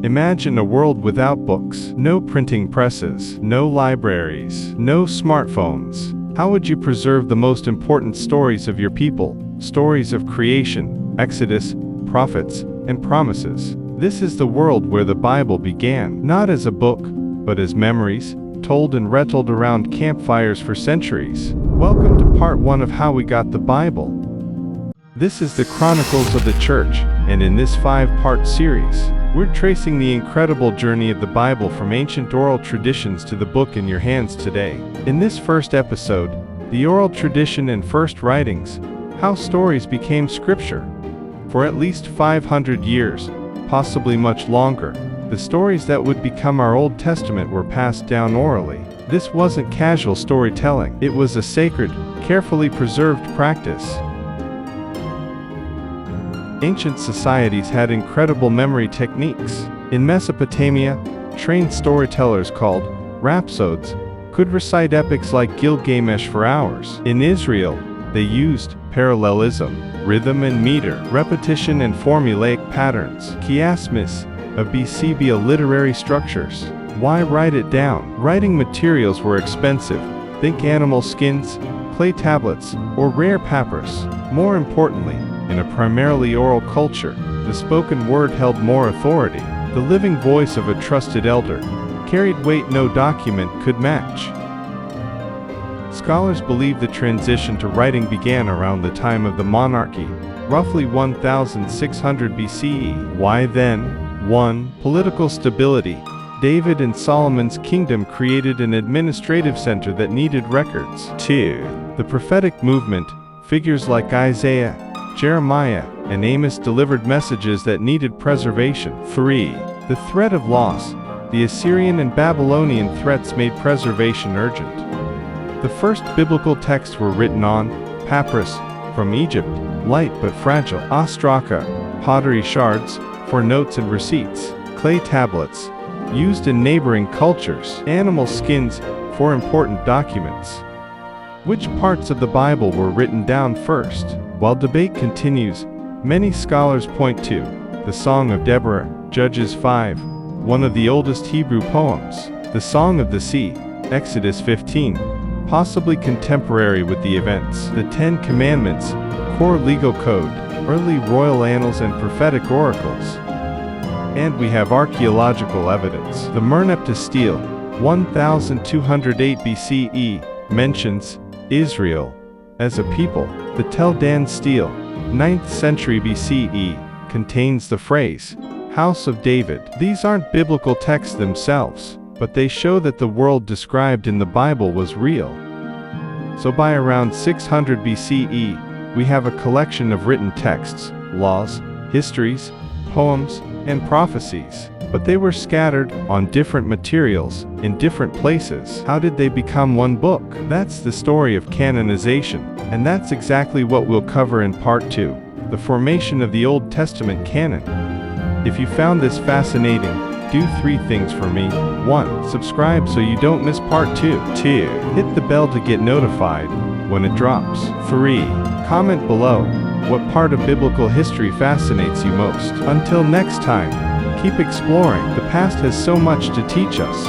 Imagine a world without books, no printing presses, no libraries, no smartphones. How would you preserve the most important stories of your people? Stories of creation, Exodus, prophets, and promises. This is the world where the Bible began, not as a book, but as memories, told and retold around campfires for centuries. Welcome to part 1 of How We Got the Bible. This is the Chronicles of the Church, and in this 5-part series, we're tracing the incredible journey of the Bible from ancient oral traditions to the book in your hands today. In this first episode, the oral tradition and first writings, how stories became scripture. For at least 500 years, possibly much longer, the stories that would become our Old Testament were passed down orally. This wasn't casual storytelling. It was a sacred, carefully preserved practice. Ancient societies had incredible memory techniques. In Mesopotamia, trained storytellers called rhapsodes could recite epics like Gilgamesh for hours. In Israel, they used parallelism, rhythm and meter, repetition and formulaic patterns. Chiasmus, of BCBA literary structures. Why write it down? Writing materials were expensive. Think animal skins, clay tablets, or rare papyrus. More importantly, in a primarily oral culture, the spoken word held more authority. The living voice of a trusted elder carried weight no document could match. Scholars believe the transition to writing began around the time of the monarchy, roughly 1600 BCE. Why then? 1. Political stability. David and Solomon's kingdom created an administrative center that needed records. 2. The prophetic movement. Figures like Isaiah, Jeremiah, and Amos delivered messages that needed preservation. 3. The threat of loss. The Assyrian and Babylonian threats made preservation urgent. The first biblical texts were written on papyrus from Egypt, light but fragile. Ostraka, pottery shards, for notes and receipts. Clay tablets, used in neighboring cultures. Animal skins, for important documents. Which parts of the Bible were written down first? While debate continues, many scholars point to the Song of Deborah, Judges 5, one of the oldest Hebrew poems, the Song of the Sea, Exodus 15, possibly contemporary with the events, the Ten Commandments, core legal code, early royal annals and prophetic oracles. And we have archaeological evidence. The Merneptah stele, 1208 BCE, mentions Israel as a people. The Tel Dan stele, 9th century BCE, contains the phrase, House of David. These aren't biblical texts themselves, but they show that the world described in the Bible was real. So by around 600 BCE, we have a collection of written texts, laws, histories, poems, and prophecies. But they were scattered on different materials, in different places. How did they become one book? That's the story of canonization, and that's exactly what we'll cover in part 2, the formation of the Old Testament canon. If you found this fascinating, do 3 things for me. 1. Subscribe so you don't miss part 2. 2. Hit the bell to get notified when it drops. 3. Comment below what part of biblical history fascinates you most. Until next time, keep exploring. The past has so much to teach us.